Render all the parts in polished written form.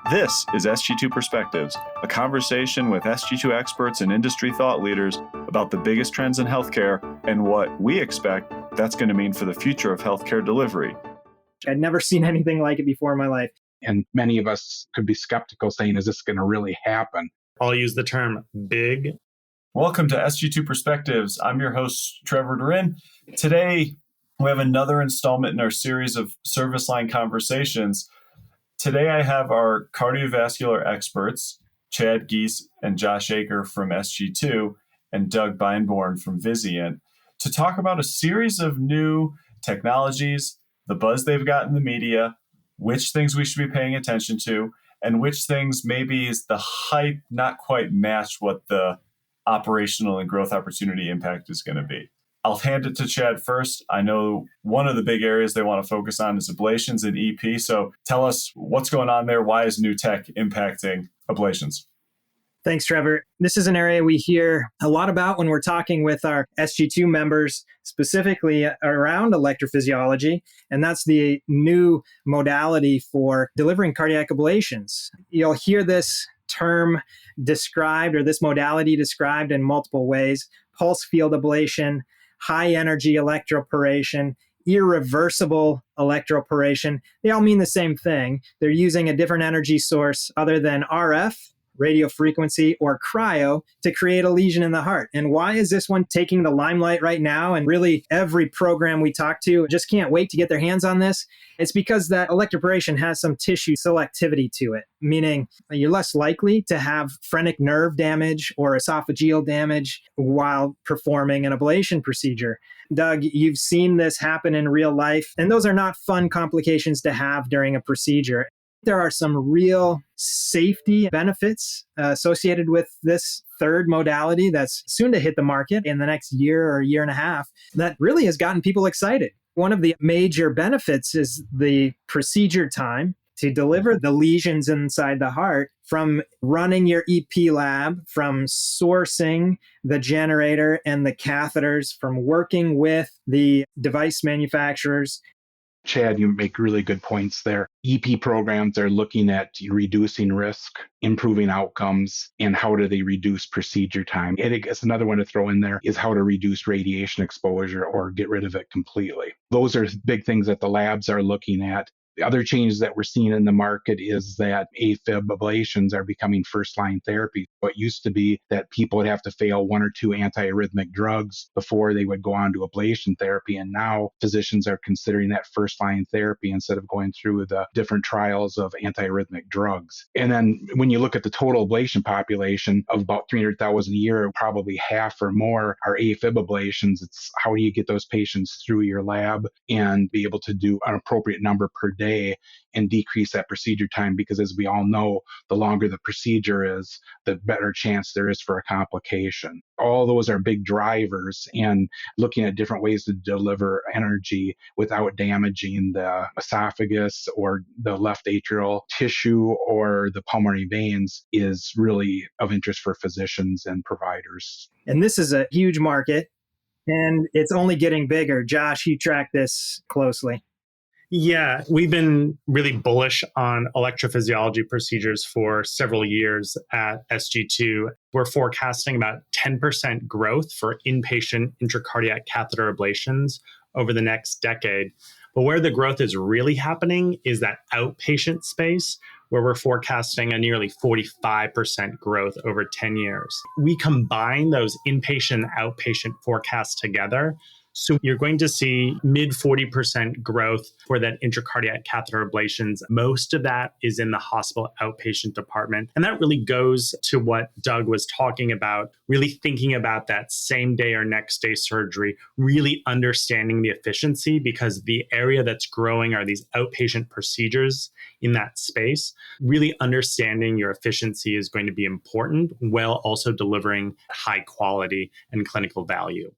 This is Sg2 Perspectives, a conversation with Sg2 experts and industry thought leaders about the biggest trends in healthcare and what we expect that's going to mean for the future of healthcare delivery. I'd never seen anything like it before in my life. And many of us could be skeptical saying, is this going to really happen? I'll use the term big. Welcome to Sg2 Perspectives. I'm your host, Trevor Durin. Today, we have another installment in our series of service line conversations. Today, I have our cardiovascular experts, Chad Giese and Josh Aaker from Sg2 and Doug Beinborn from Vizient, to talk about a series of new technologies, the buzz they've got in the media, which things we should be paying attention to, and which things maybe is the hype not quite match what the operational and growth opportunity impact is going to be. I'll hand it to Chad first. I know one of the big areas they want to focus on is ablations and EP. So tell us what's going on there. Why is new tech impacting ablations? Thanks, Trevor. This is an area we hear a lot about when we're talking with our Sg2 members, specifically around electrophysiology, and that's the new modality for delivering cardiac ablations. You'll hear this term described, or this modality described, in multiple ways: pulse field ablation, high energy electroporation, irreversible electroporation. They all mean the same thing. They're using a different energy source other than RF, radio frequency, or cryo to create a lesion in the heart. And why is this one taking the limelight right now? And really every program we talk to just can't wait to get their hands on this. It's because that electroporation has some tissue selectivity to it, meaning you're less likely to have phrenic nerve damage or esophageal damage while performing an ablation procedure. Doug, you've seen this happen in real life, and those are not fun complications to have during a procedure. There are some real safety benefits associated with this third modality that's soon to hit the market in the next year or year and a half that really has gotten people excited. One of the major benefits is the procedure time to deliver the lesions inside the heart, from running your EP lab, from sourcing the generator and the catheters, from working with the device manufacturers. Chad, you make really good points there. EP programs are looking at reducing risk, improving outcomes, and how do they reduce procedure time. And I guess another one to throw in there is how to reduce radiation exposure or get rid of it completely. Those are big things that the labs are looking at. The other changes that we're seeing in the market is that AFib ablations are becoming first-line therapy. It used to be that people would have to fail one or two antiarrhythmic drugs before they would go on to ablation therapy. And now physicians are considering that first-line therapy instead of going through the different trials of antiarrhythmic drugs. And then when you look at the total ablation population of about 300,000 a year, probably half or more are AFib ablations. It's how do you get those patients through your lab and be able to do an appropriate number per day and decrease that procedure time, because as we all know, the longer the procedure is, the better chance there is for a complication. All those are big drivers, and looking at different ways to deliver energy without damaging the esophagus or the left atrial tissue or the pulmonary veins is really of interest for physicians and providers. And this is a huge market, and it's only getting bigger. Josh, you track this closely. Yeah, we've been really bullish on electrophysiology procedures for several years at Sg2. We're forecasting about 10% growth for inpatient intracardiac catheter ablations over the next decade. But where the growth is really happening is that outpatient space, where we're forecasting a nearly 45% growth over 10 years. We combine those inpatient outpatient forecasts together. So you're going to see mid 40% growth for that intracardiac catheter ablations. Most of that is in the hospital outpatient department. And that really goes to what Doug was talking about, really thinking about that same day or next day surgery, really understanding the efficiency, because the area that's growing are these outpatient procedures in that space. Really understanding your efficiency is going to be important, while also delivering high quality and clinical value.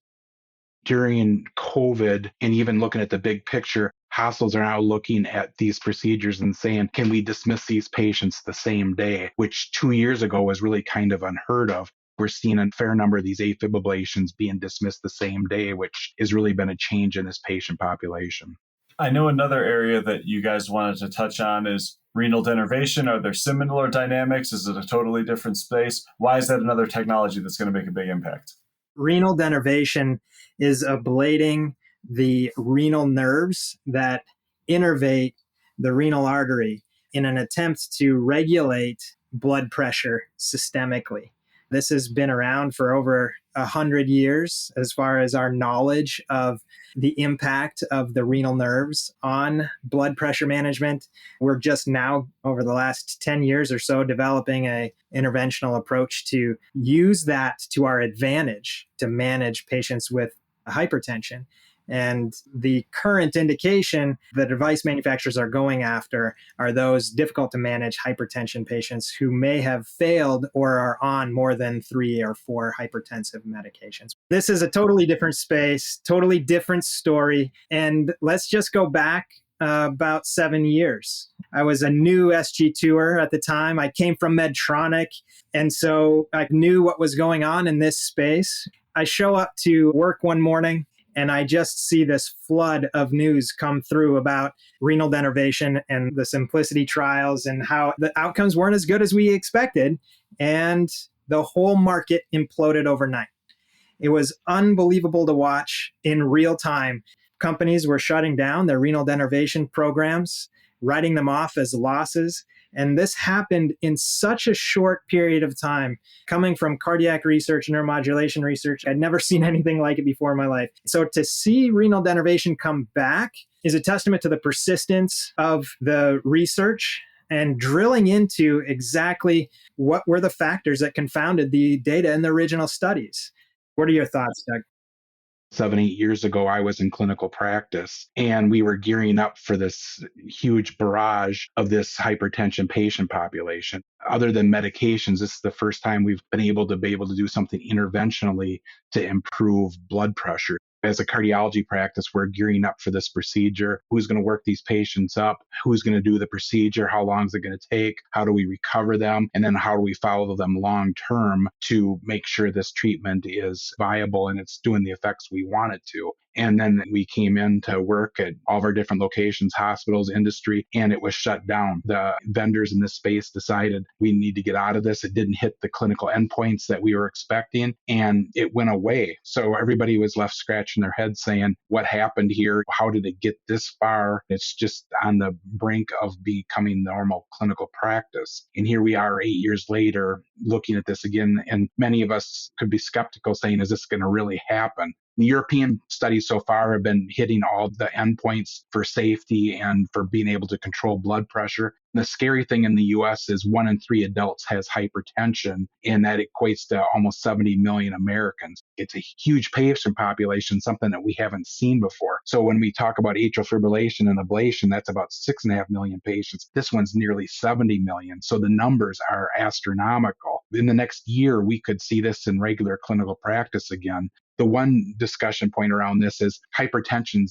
During COVID, and even looking at the big picture, hospitals are now looking at these procedures and saying, can we dismiss these patients the same day, which 2 years ago was really kind of unheard of. We're seeing a fair number of these AFib ablations being dismissed the same day, which has really been a change in this patient population. I know another area that you guys wanted to touch on is renal denervation? Are there similar dynamics? Is it a totally different space? Why is that another technology that's going to make a big impact? Renal denervation is ablating the renal nerves that innervate the renal artery in an attempt to regulate blood pressure systemically. This has been around for over 100 years as far as our knowledge of the impact of the renal nerves on blood pressure management. We're just now, over the last 10 years or so, developing an interventional approach to use that to our advantage to manage patients with hypertension. And the current indication the device manufacturers are going after are those difficult to manage hypertension patients who may have failed or are on more than 3 or 4 hypertensive medications. This is a totally different space, totally different story. And let's just go back about 7 years. I was a new Sg2er at the time. I came from Medtronic, and so I knew what was going on in this space. I show up to work one morning, and I just see this flood of news come through about renal denervation and the Simplicity trials and how the outcomes weren't as good as we expected. And the whole market imploded overnight. It was unbelievable to watch in real time. Companies were shutting down their renal denervation programs, writing them off as losses. And this happened in such a short period of time. Coming from cardiac research, neuromodulation research, I'd never seen anything like it before in my life. So to see renal denervation come back is a testament to the persistence of the research and drilling into exactly what were the factors that confounded the data in the original studies. What are your thoughts, Doug? 7, 8 years ago, I was in clinical practice and we were gearing up for this huge barrage of this hypertension patient population. Other than medications, this is the first time we've been able to do something interventionally to improve blood pressure. As a cardiology practice, we're gearing up for this procedure. Who's going to work these patients up? Who's going to do the procedure? How long is it going to take? How do we recover them? And then how do we follow them long term to make sure this treatment is viable and it's doing the effects we want it to? And then we came in to work at all of our different locations, hospitals, industry, and it was shut down. The vendors in this space decided we need to get out of this. It didn't hit the clinical endpoints that we were expecting, and it went away. So everybody was left scratching their head saying, what happened here? How did it get this far? It's just on the brink of becoming normal clinical practice. And here we are 8 years later looking at this again, and many of us could be skeptical saying, is this going to really happen? The European studies so far have been hitting all the endpoints for safety and for being able to control blood pressure. The scary thing in the US is 1 in 3 adults has hypertension, and that equates to almost 70 million Americans. It's a huge patient population, something that we haven't seen before. So when we talk about atrial fibrillation and ablation, that's about 6.5 million patients. This one's nearly 70 million. So the numbers are astronomical. In the next year, we could see this in regular clinical practice again. The one discussion point around this is hypertension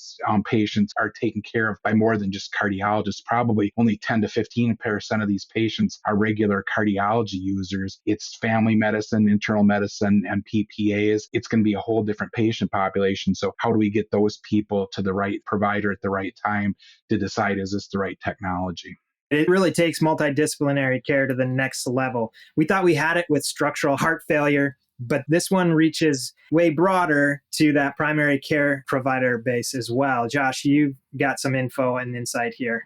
patients are taken care of by more than just cardiologists. Probably only 10 to 15% of these patients are regular cardiology users. It's family medicine, internal medicine, and PPAs. It's going to be a whole different patient population. So how do we get those people to the right provider at the right time to decide, is this the right technology? It really takes multidisciplinary care to the next level. We thought we had it with structural heart failure, but this one reaches way broader to that primary care provider base as well. Josh, you've got some info and insight here.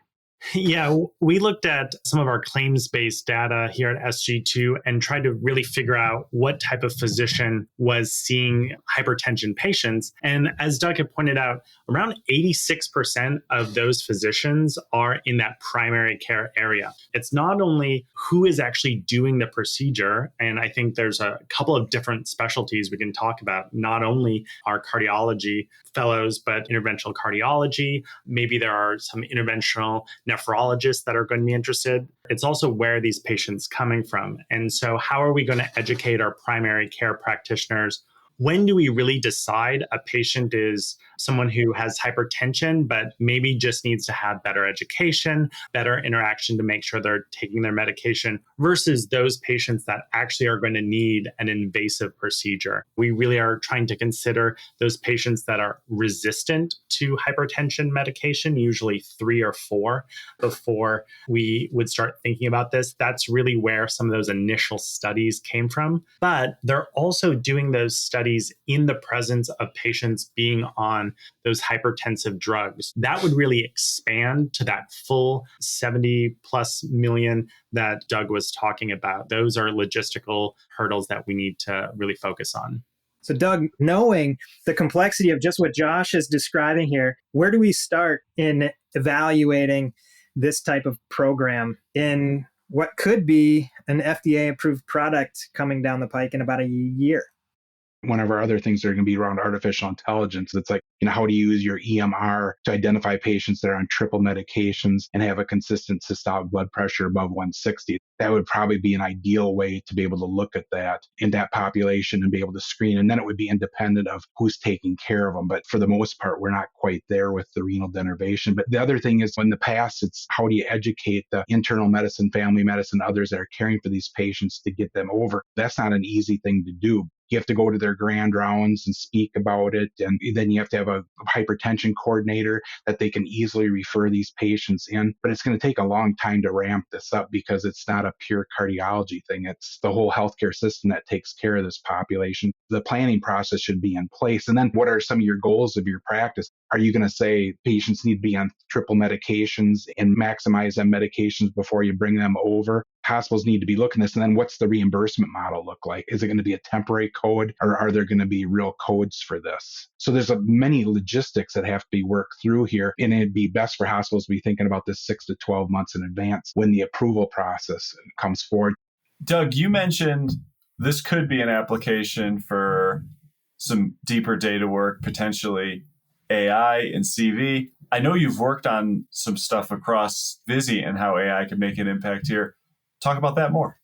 Yeah, we looked at some of our claims-based data here at Sg2 and tried to really figure out what type of physician was seeing hypertension patients. And as Doug had pointed out, around 86% of those physicians are in that primary care area. It's not only who is actually doing the procedure, and I think there's a couple of different specialties we can talk about, not only our cardiology fellows, but interventional cardiology. Maybe there are some interventional nephrologists that are going to be interested. It's also where are these patients coming from? And so how are we going to educate our primary care practitioners when do we really decide a patient is someone who has hypertension, but maybe just needs to have better education, better interaction to make sure they're taking their medication, versus those patients that actually are going to need an invasive procedure? We really are trying to consider those patients that are resistant to hypertension medication, usually 3 or 4, before we would start thinking about this. That's really where some of those initial studies came from. But they're also doing those studies in the presence of patients being on those hypertensive drugs. That would really expand to that full 70 plus million that Doug was talking about. Those are logistical hurdles that we need to really focus on. So Doug, knowing the complexity of just what Josh is describing here, where do we start in evaluating this type of program in what could be an FDA-approved product coming down the pike in about a year? One of our other things are going to be around artificial intelligence. It's like, how do you use your EMR to identify patients that are on triple medications and have a consistent systolic blood pressure above 160? That would probably be an ideal way to be able to look at that in that population and be able to screen. And then it would be independent of who's taking care of them. But for the most part, we're not quite there with the renal denervation. But the other thing is, in the past, it's how do you educate the internal medicine, family medicine, others that are caring for these patients to get them over? That's not an easy thing to do. You have to go to their grand rounds and speak about it. And then you have to have a hypertension coordinator that they can easily refer these patients in. But it's going to take a long time to ramp this up because it's not a pure cardiology thing. It's the whole healthcare system that takes care of this population. The planning process should be in place. And then what are some of your goals of your practice? Are you going to say patients need to be on triple medications and maximize them medications before you bring them over? Hospitals need to be looking at this. And then what's the reimbursement model look like? Is it going to be a temporary code, or are there going to be real codes for this? So there's many logistics that have to be worked through here. And it'd be best for hospitals to be thinking about this 6 to 12 months in advance when the approval process comes forward. Doug, you mentioned this could be an application for some deeper data work, potentially AI and CV. I know you've worked on some stuff across Vizient and how AI could make an impact here. Talk about that more.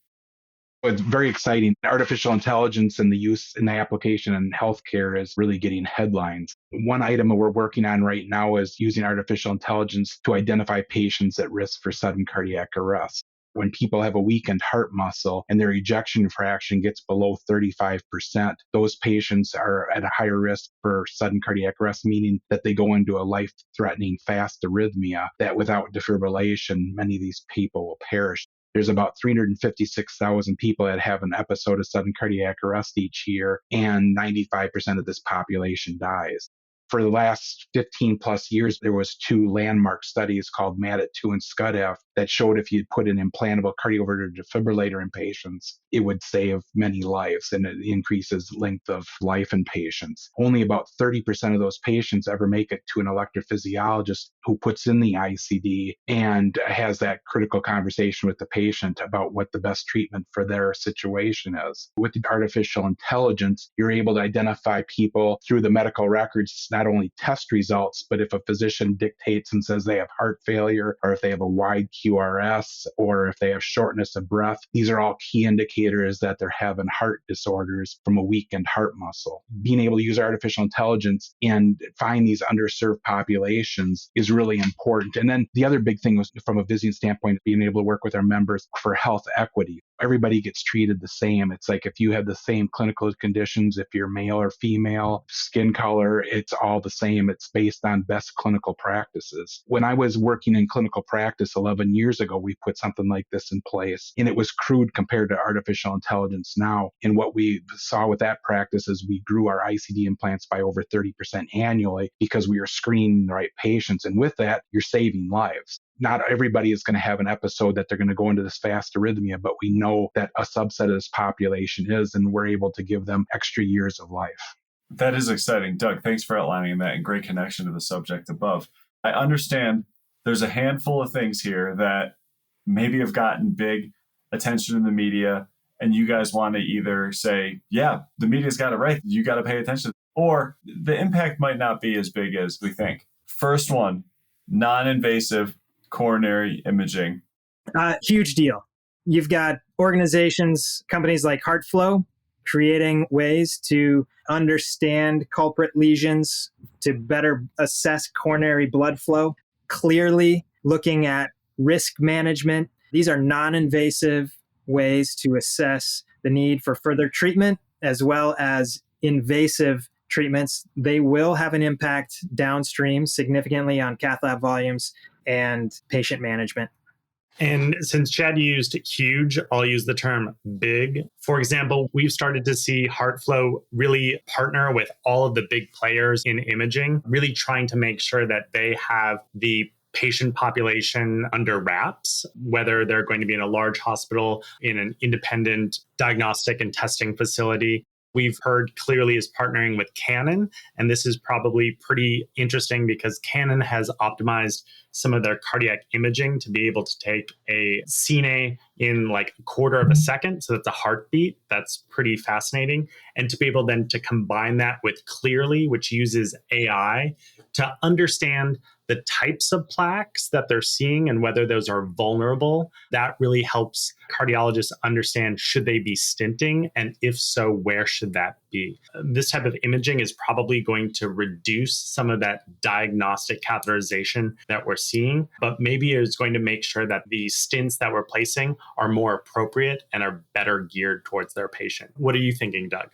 It's very exciting. Artificial intelligence and the use and the application in healthcare is really getting headlines. One item that we're working on right now is using artificial intelligence to identify patients at risk for sudden cardiac arrest. When people have a weakened heart muscle and their ejection fraction gets below 35%, those patients are at a higher risk for sudden cardiac arrest, meaning that they go into a life-threatening fast arrhythmia that without defibrillation, many of these people will perish. There's about 356,000 people that have an episode of sudden cardiac arrest each year, and 95% of this population dies. For the last 15 plus years, there was 2 landmark studies called MADIT-2 and SCUDF that showed if you put an implantable cardioverter defibrillator in patients, it would save many lives and it increases length of life in patients. Only about 30% of those patients ever make it to an electrophysiologist who puts in the ICD and has that critical conversation with the patient about what the best treatment for their situation is. With the artificial intelligence, you're able to identify people through the medical records, not only test results, but if a physician dictates and says they have heart failure, or if they have a wide QRS, or if they have shortness of breath, these are all key indicators that they're having heart disorders from a weakened heart muscle. Being able to use artificial intelligence and find these underserved populations is really important. And then the other big thing was, from a Vizient standpoint, being able to work with our members for health equity. Everybody gets treated the same. It's like if you have the same clinical conditions, if you're male or female, skin color, it's all the same. It's based on best clinical practices. When I was working in clinical practice 11 years ago, we put something like this in place, and it was crude compared to artificial intelligence now. And what we saw with that practice is we grew our ICD implants by over 30% annually because we are screening the right patients. And with that, you're saving lives. Not everybody is going to have an episode that they're going to go into this fast arrhythmia, but we know that a subset of this population is, and we're able to give them extra years of life. That is exciting. Doug, thanks for outlining that and great connection to the subject above. I understand there's a handful of things here that maybe have gotten big attention in the media, and you guys want to either say, yeah, the media's got it right, you got to pay attention, or the impact might not be as big as we think. First one, non-invasive coronary Huge deal. You've got organizations, companies like HeartFlow, creating ways to understand culprit lesions, to better assess coronary blood flow, clearly looking at risk management. These are non-invasive ways to assess the need for further treatment as well as invasive treatments. They will have an impact downstream significantly on cath lab volumes and patient management. And since Chad used huge, I'll use the term big. For example, we've started to see HeartFlow really partner with all of the big players in imaging, really trying to make sure that they have the patient population under wraps, whether they're going to be in a large hospital, in an independent diagnostic and testing facility. We've heard Clearly is partnering with Canon, and this is probably pretty interesting because Canon has optimized some of their cardiac imaging to be able to take a cine in like a quarter of a second. So that's a heartbeat. That's pretty fascinating. And to be able then to combine that with Clearly, which uses AI to understand the types of plaques that they're seeing and whether those are vulnerable, that really helps cardiologists understand, should they be stenting? And if so, where should that be? This type of imaging is probably going to reduce some of that diagnostic catheterization that we're seeing, but maybe it's going to make sure that the stents that we're placing are more appropriate and are better geared towards their patient. What are you thinking, Doug?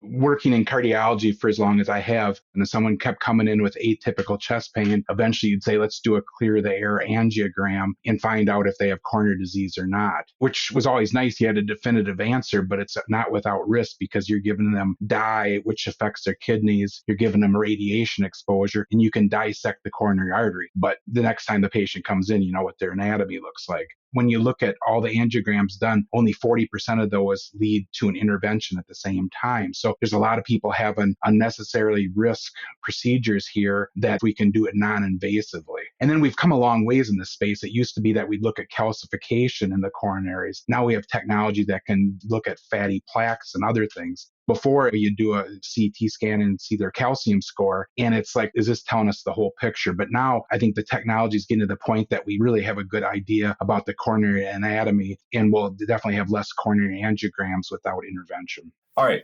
Working in cardiology for as long as I have, and if someone kept coming in with atypical chest pain, eventually you'd say, let's do a clear the air angiogram and find out if they have coronary disease or not, which was always nice. You had a definitive answer, but it's not without risk because you're giving them dye, which affects their kidneys. You're giving them radiation exposure, and you can dissect the coronary artery. But the next time the patient comes in, you know what their anatomy looks like. When you look at all the angiograms done, only 40% of those lead to an intervention at the same time. So there's a lot of people having unnecessarily risk procedures here that we can do it non-invasively. And then we've come a long ways in this space. It used to be that we'd look at calcification in the coronaries. Now we have technology that can look at fatty plaques and other things. Before, you do a CT scan and see their calcium score, and it's like, is this telling us the whole picture? But now I think the technology is getting to the point that we really have a good idea about the coronary anatomy, and we'll definitely have less coronary angiograms without intervention. All right.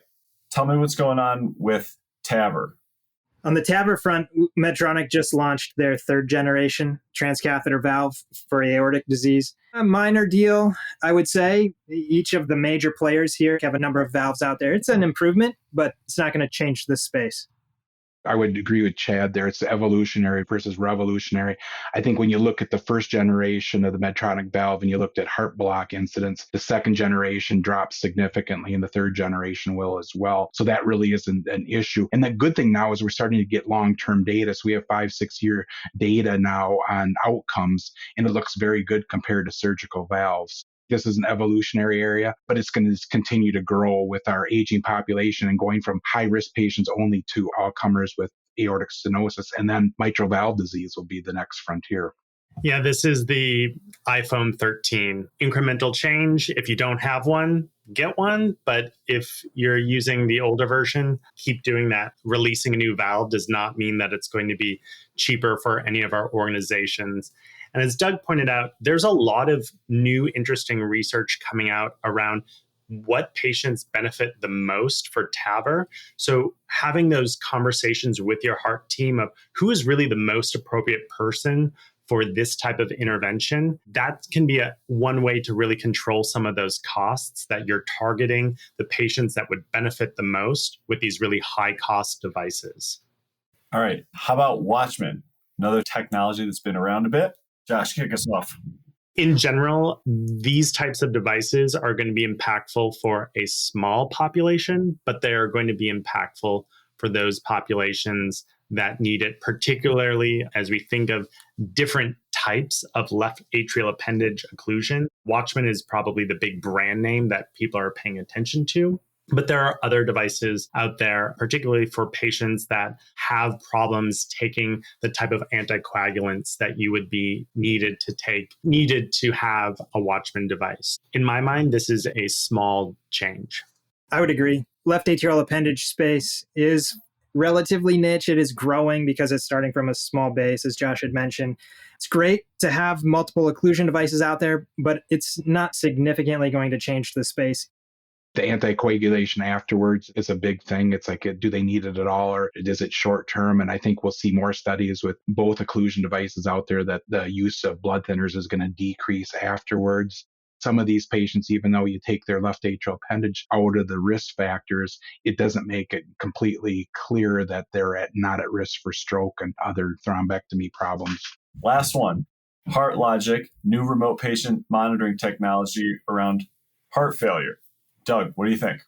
Tell me what's going on with TAVR. On the TAVR front, Medtronic just launched their third generation transcatheter valve for aortic disease. A minor deal, I would say. Each of the major players here have a number of valves out there. It's an improvement, but it's not going to change this space. I would agree with Chad there. It's evolutionary versus revolutionary. I think when you look at the first generation of the Medtronic valve and you looked at heart block incidents, the second generation dropped significantly and the third generation will as well. So that really isn't an issue. And the good thing now is we're starting to get long-term data. So we have 5-6 year data now on outcomes, and it looks very good compared to surgical valves. This is an evolutionary area, but it's going to continue to grow with our aging population and going from high-risk patients only to all comers with aortic stenosis. And then mitral valve disease will be the next frontier. Yeah, this is the iPhone 13. Incremental change. If you don't have one, get one. But if you're using the older version, keep doing that. Releasing a new valve does not mean that it's going to be cheaper for any of our organizations. And as Doug pointed out, there's a lot of new, interesting research coming out around what patients benefit the most for TAVR. So having those conversations with your heart team of who is really the most appropriate person for this type of intervention, that can be one way to really control some of those costs, that you're targeting the patients that would benefit the most with these really high cost devices. All right. How about Watchman? Another technology that's been around a bit. Josh, kick us off. In general, these types of devices are going to be impactful for a small population, but they are going to be impactful for those populations that need it, particularly as we think of different types of left atrial appendage occlusion. Watchman is probably the big brand name that people are paying attention to. But there are other devices out there, particularly for patients that have problems taking the type of anticoagulants that you would be needed to have a Watchman device. In my mind, this is a small change. I would agree. Left atrial appendage space is relatively niche. It is growing because it's starting from a small base, as Josh had mentioned. It's great to have multiple occlusion devices out there, but it's not significantly going to change the space. The anticoagulation afterwards is a big thing. It's like, do they need it at all, or is it short term? And I think we'll see more studies with both occlusion devices out there that the use of blood thinners is going to decrease afterwards. Some of these patients, even though you take their left atrial appendage out of the risk factors, it doesn't make it completely clear that they're not at risk for stroke and other thrombectomy problems. Last one, HeartLogic, new remote patient monitoring technology around heart failure. Doug, what do you think?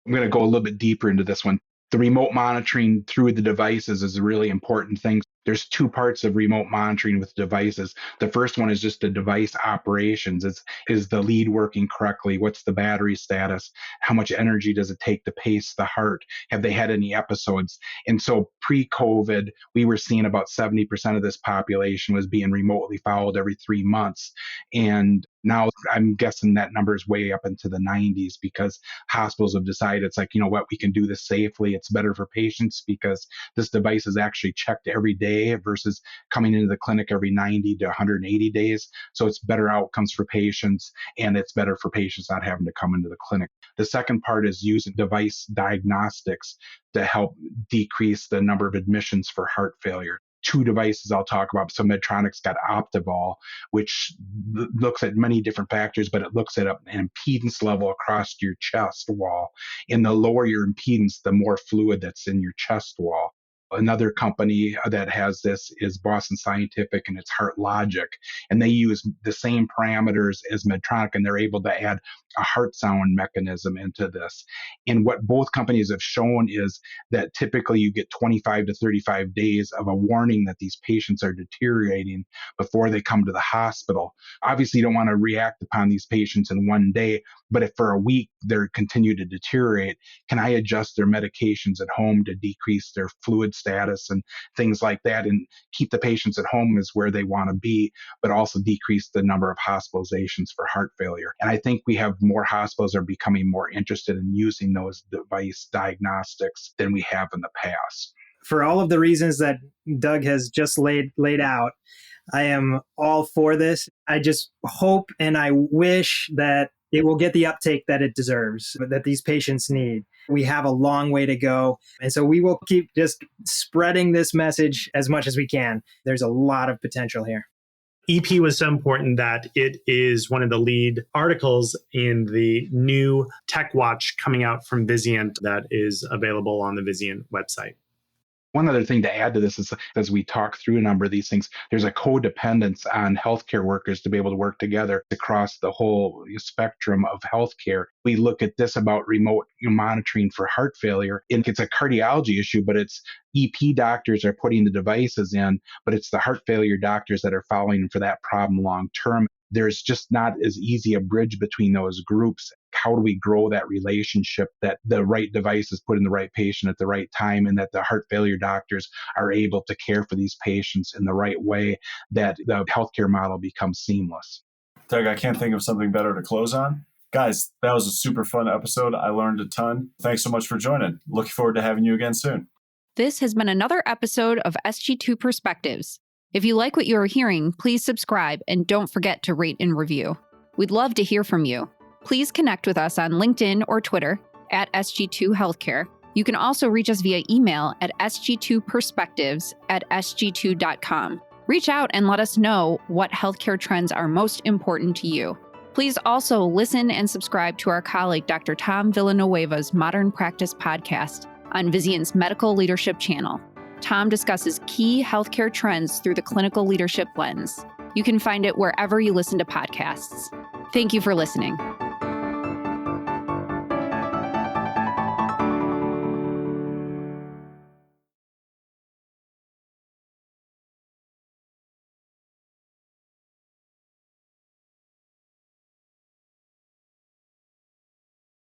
I'm going to go a little bit deeper into this one. The remote monitoring through the devices is a really important thing. There's two parts of remote monitoring with devices. The first one is just the device operations. Is the lead working correctly? What's the battery status? How much energy does it take to pace the heart? Have they had any episodes? And so pre-COVID, we were seeing about 70% of this population was being remotely followed every 3 months. And now I'm guessing that number is way up into the 90s because hospitals have decided it's like, you know what, we can do this safely. It's better for patients because this device is actually checked every day versus coming into the clinic every 90 to 180 days. So it's better outcomes for patients, and it's better for patients not having to come into the clinic. The second part is using device diagnostics to help decrease the number of admissions for heart failure. Two devices I'll talk about. So Medtronic's got Optival, which looks at many different factors, but it looks at an impedance level across your chest wall. And the lower your impedance, the more fluid that's in your chest wall. Another company that has this is Boston Scientific, and it's HeartLogic. And they use the same parameters as Medtronic, and they're able to add a heart sound mechanism into this. And what both companies have shown is that typically you get 25 to 35 days of a warning that these patients are deteriorating before they come to the hospital. Obviously, you don't want to react upon these patients in one day, but if for a week they're continue to deteriorate, can I adjust their medications at home to decrease their fluid status and things like that, and keep the patients at home is where they want to be, but also decrease the number of hospitalizations for heart failure. And I think we have more hospitals are becoming more interested in using those device diagnostics than we have in the past. For all of the reasons that Doug has just laid out, I am all for this. I just hope and I wish that it will get the uptake that it deserves, that these patients need. We have a long way to go. And so we will keep just spreading this message as much as we can. There's a lot of potential here. EP was so important that it is one of the lead articles in the new Tech Watch coming out from Vizient that is available on the Vizient website. One other thing to add to this is, as we talk through a number of these things, there's a codependence on healthcare workers to be able to work together across the whole spectrum of healthcare. We look at this about remote monitoring for heart failure, and it's a cardiology issue, but it's EP doctors are putting the devices in, but it's the heart failure doctors that are following for that problem long term. There's just not as easy a bridge between those groups. How do we grow that relationship that the right device is put in the right patient at the right time, and that the heart failure doctors are able to care for these patients in the right way, that the healthcare model becomes seamless? Doug, I can't think of something better to close on. Guys, that was a super fun episode. I learned a ton. Thanks so much for joining. Looking forward to having you again soon. This has been another episode of Sg2 Perspectives. If you like what you are hearing, please subscribe and don't forget to rate and review. We'd love to hear from you. Please connect with us on LinkedIn or Twitter at SG2 Healthcare. You can also reach us via email at sg2perspectives@sg2.com. Reach out and let us know what healthcare trends are most important to you. Please also listen and subscribe to our colleague Dr. Tom Villanueva's Modern Practice podcast on Vizient's Medical Leadership channel. Tom discusses key healthcare trends through the clinical leadership lens. You can find it wherever you listen to podcasts. Thank you for listening.